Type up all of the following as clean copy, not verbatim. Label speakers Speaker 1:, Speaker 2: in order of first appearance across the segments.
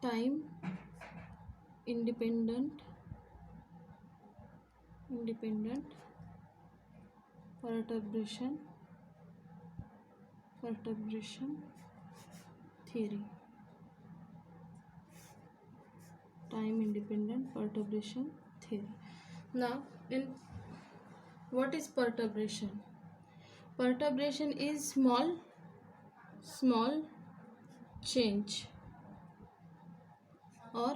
Speaker 1: time independent perturbation theory. Time independent perturbation theory. Now, in what is perturbation? Perturbation is small change or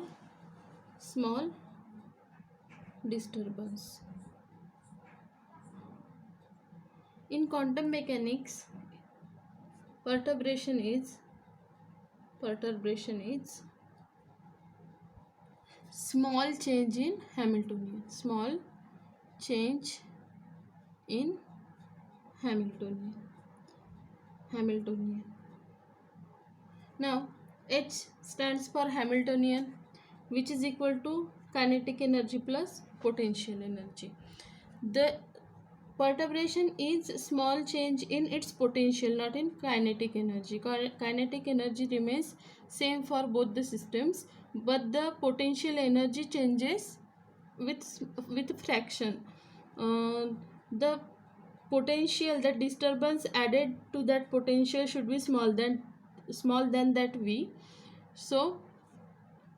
Speaker 1: small disturbance. In quantum mechanics, perturbation is small change in Hamiltonian. Small change in Hamiltonian. Now, H stands for Hamiltonian, which is equal to kinetic energy plus potential energy. The perturbation is small change in its potential, not in kinetic energy. Kinetic energy remains same for both the systems, but the potential energy changes with fraction. The potential, the disturbance added to that potential should be small than that V. So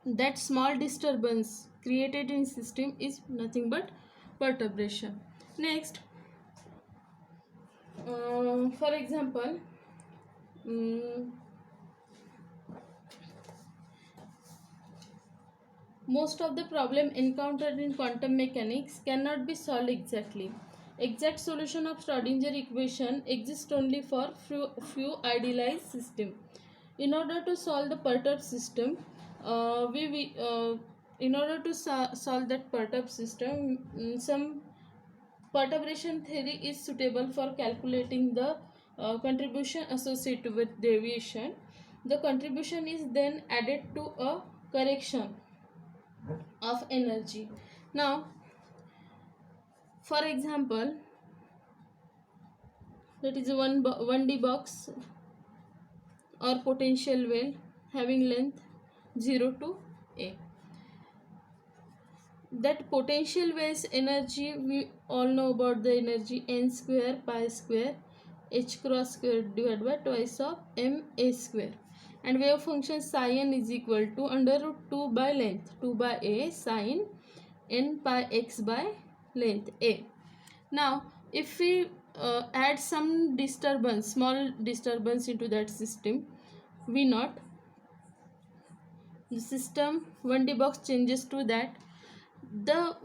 Speaker 1: that small disturbance created in system is nothing but perturbation. Next, for example, most of the problem encountered in quantum mechanics cannot be solved exactly. Exact solution of Schrodinger equation exists only for few idealized system. In order to solve the perturbed system, in order to solve that perturbed system, some perturbation theory is suitable for calculating the contribution associated with deviation. The contribution is then added to a correction of energy. Now, for example, that is a 1D box or potential well having length 0 to a. That potential well's energy, we all know about the energy n square pi square h cross square divided by twice of m a square, and wave function psi n is equal to under root 2 by length 2 by a sin n pi x by length a. Now, if we add some disturbance, small disturbance into that system, V naught, the system 1D box changes to that. The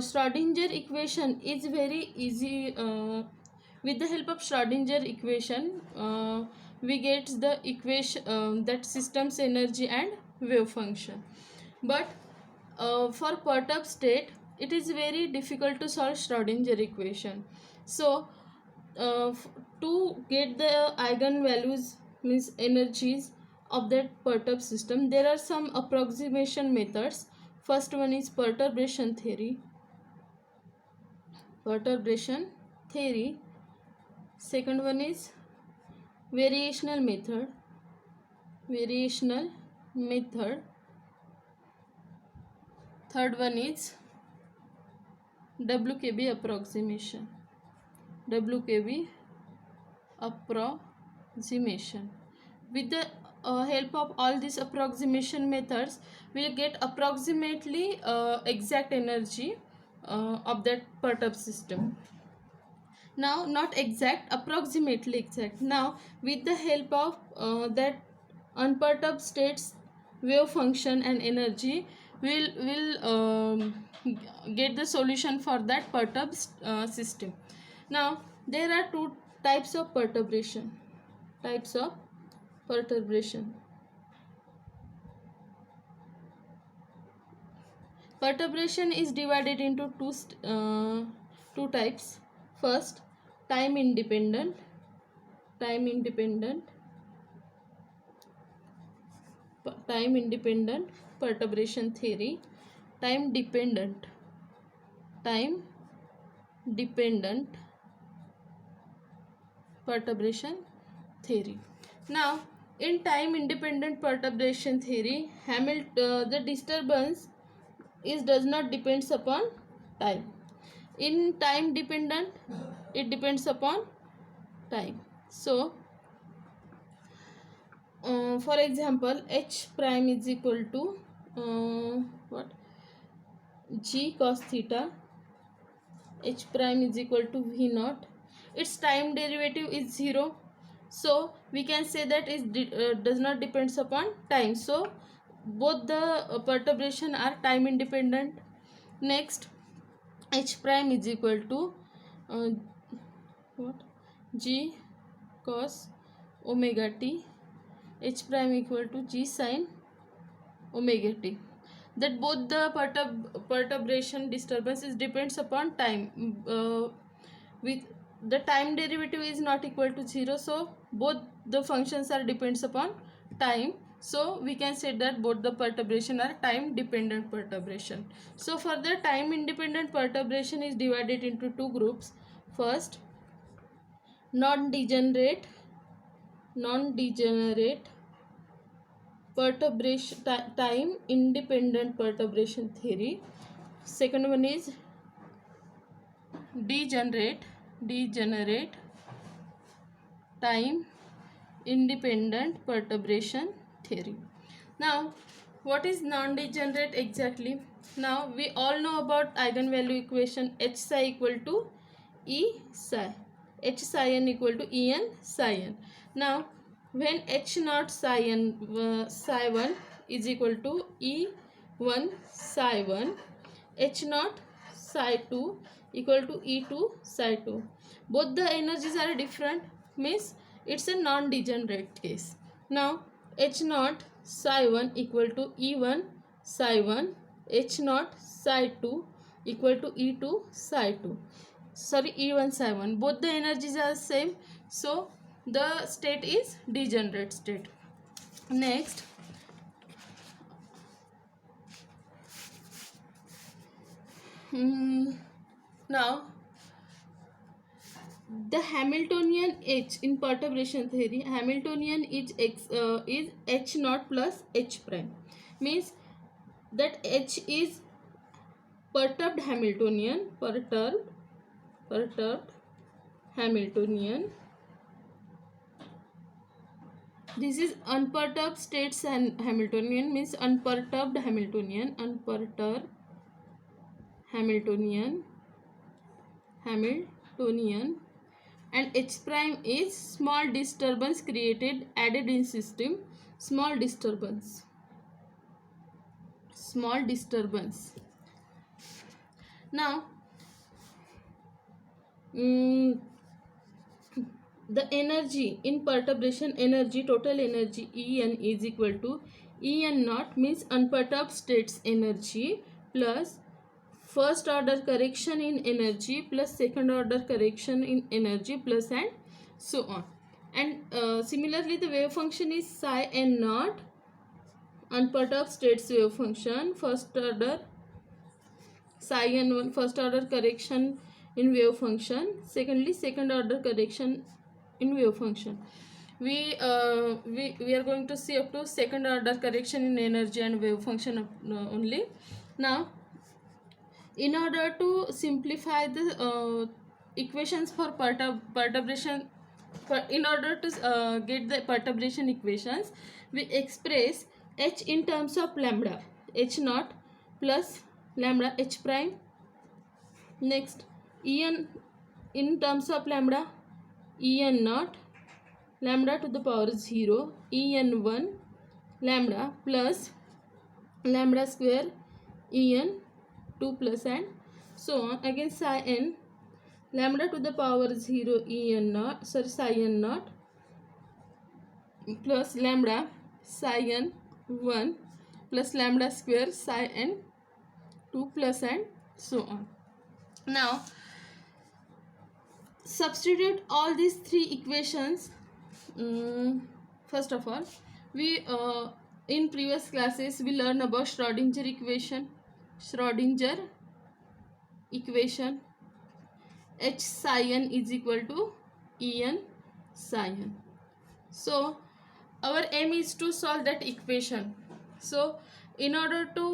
Speaker 1: Schrodinger equation is very easy. With the help of Schrodinger equation, we get the equation that system's energy and wave function. But for perturbed state, it is very difficult to solve Schrodinger equation. So, to get the eigenvalues, means energies of that perturbed system, there are some approximation methods. First one is perturbation theory. Second one is variational method. Third one is WKB approximation. With the help of all these approximation methods, we will get approximately exact energy of that perturbed system. Now, not exact, approximately exact. Now, with the help of that unperturbed states, wave function and energy, will get the solution for that perturbed system. Now, there are two types of perturbation. Perturbation is divided into two types. First, time independent perturbation theory. Time dependent perturbation theory. Now, In time independent perturbation theory, the disturbance does not depends upon time. In time dependent, it depends upon time. So for example, h prime is equal to what, g cos theta, h prime is equal to v naught. Its time derivative is 0, so we can say that it does not depends upon time. So both the perturbation are time independent. Next, h prime is equal to uh, what, g cos omega t, h prime equal to g sin omega t. That both the perturbation disturbances depends upon time. With the time derivative is not equal to 0, so both the functions are depends upon time. So we can say that both the perturbation are time dependent perturbation. So further, time independent perturbation is divided into two groups. First, non degenerate perturbation, time independent perturbation theory. Second one is degenerate time independent perturbation theory. Now, what is non-degenerate exactly? Now we all know about eigenvalue equation h psi equal to E psi, h psi n equal to E n psi n. Now when h naught psi n psi 1 is equal to E1 psi 1, h naught psi 2 equal to E2 psi 2. Both the energies are different, means it's a non-degenerate case. Now h naught psi 1 equal to E1 psi 1, h naught psi 2 equal to E2 psi 2. Sorry, E1 psi 1. Both the energies are same, so the state is degenerate state. Next, now the Hamiltonian H in perturbation theory, Hamiltonian is h naught plus h prime, means that h is perturbed Hamiltonian, perturbed Hamiltonian. This is unperturbed states and Hamiltonian, means unperturbed Hamiltonian, and h prime is small disturbance created added in system, small disturbance. Now the energy in perturbation, energy, total energy En is equal to En naught, means unperturbed states energy, plus first order correction in energy plus second order correction in energy, plus and so on. And similarly the wave function is psi n naught, unperturbed states wave function, first order psi n1 first order correction in wave function, secondly second order correction in wave function. We are going to see up to second order correction in energy and wave function only. Now in order to simplify the equations for perturbation, in order to get the perturbation equations, we express h in terms of lambda, h naught plus lambda h prime. Next, En in terms of lambda, En naught lambda to the power 0, En1 lambda plus lambda square En2 plus and so on. Again psi n lambda to the power 0 En naught, sorry, psi n naught plus lambda psi n1 plus lambda square psi n2 plus and so on. Now substitute all these three equations. First of all, we in previous classes we learned about Schrodinger equation. H psi n is equal to En psi n. So our aim is to solve that equation. So in order to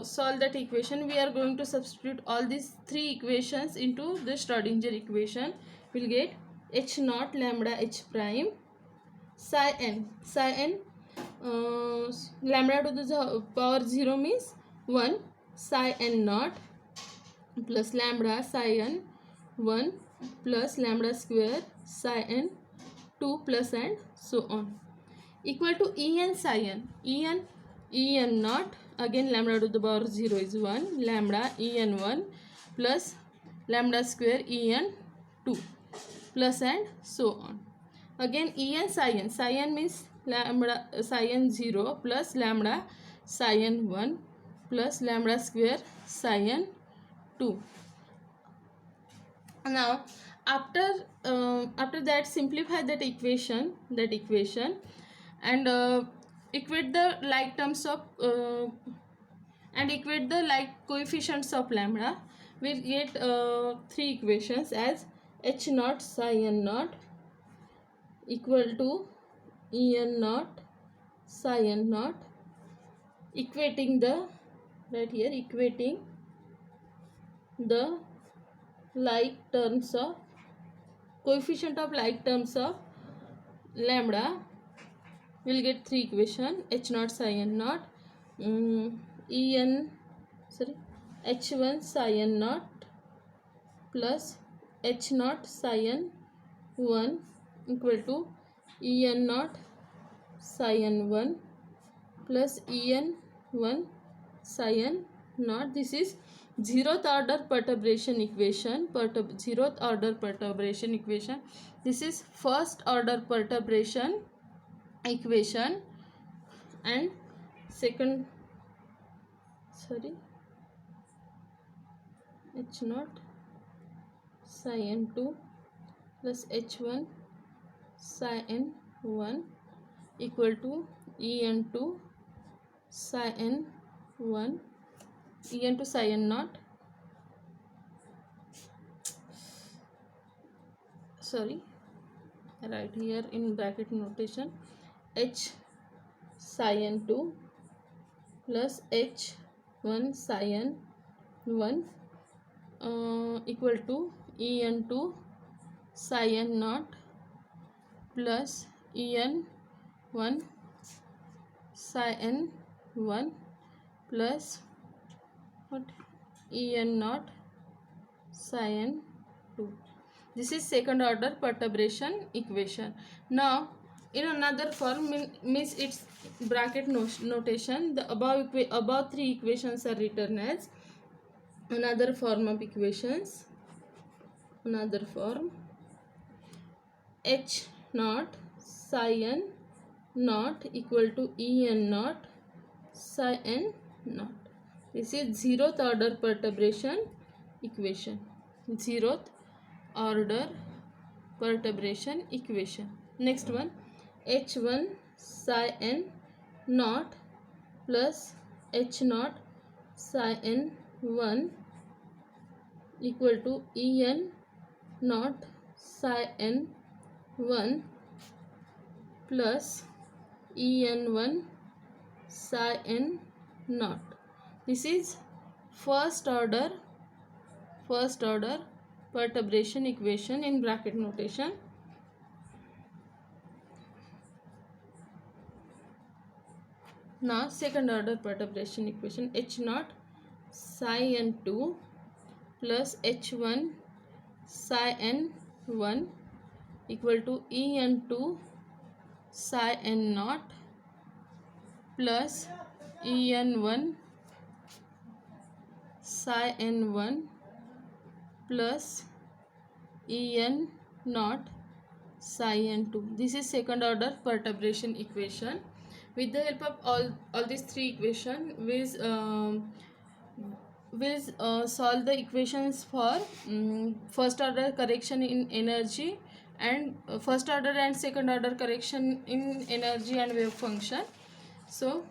Speaker 1: solve that equation, we are going to substitute all these three equations into the Schrodinger equation. We'll get h naught lambda h prime psi n lambda to the power 0 means 1 psi n naught plus lambda psi n 1 plus lambda square psi n 2 plus and so on equal to en psi n en naught again lambda to the power 0 is 1 lambda en 1 plus lambda square en 2 plus and so on. Again en psi n means lambda psi n 0 plus lambda psi n 1 plus lambda square psi n 2. Now after that simplify that equation and equate the like terms of and equate the like coefficients of lambda. We'll get three equations as h naught psi n naught equal to en naught psi n naught, equating the right here equating the like terms of coefficient of like terms of lambda. We'll get three equation h naught psi n naught h1 psi n naught plus h naught psi n 1 equal to en naught psi n 1 plus en 1 psi n naught. This is zeroth order perturbation equation. Zeroth order perturbation equation. This is first order perturbation equation and second h naught psi n 2 plus h1 psi n 1 equal to en 2 psi n 1 en to psi n naught right here in bracket notation h psi n 2 plus h1 psi n 1 equal to en 2 psi n naught plus en 1 psi n 1 plus en naught psi n 2. This is second order perturbation equation. Now in another form means its bracket notation, the above three equations are written as another form of equations. Another form h naught psi n naught equal to en naught psi n naught. This is zeroth order perturbation equation. Zeroth order perturbation equation. Next one h1 psi n naught plus h naught psi n 1 equal to en naught psi n 1 plus en 1 psi n naught. This is first order perturbation equation in bracket notation. Now second order perturbation equation h naught psi n 2 plus h1 psi n 1 equal to en 2 psi n naught plus en 1 psi n 1 plus en naught psi n 2. This is second order perturbation equation. With the help of all these three equations, we'll solve the equations for first order correction in energy and first order and second order correction in energy and wave function. So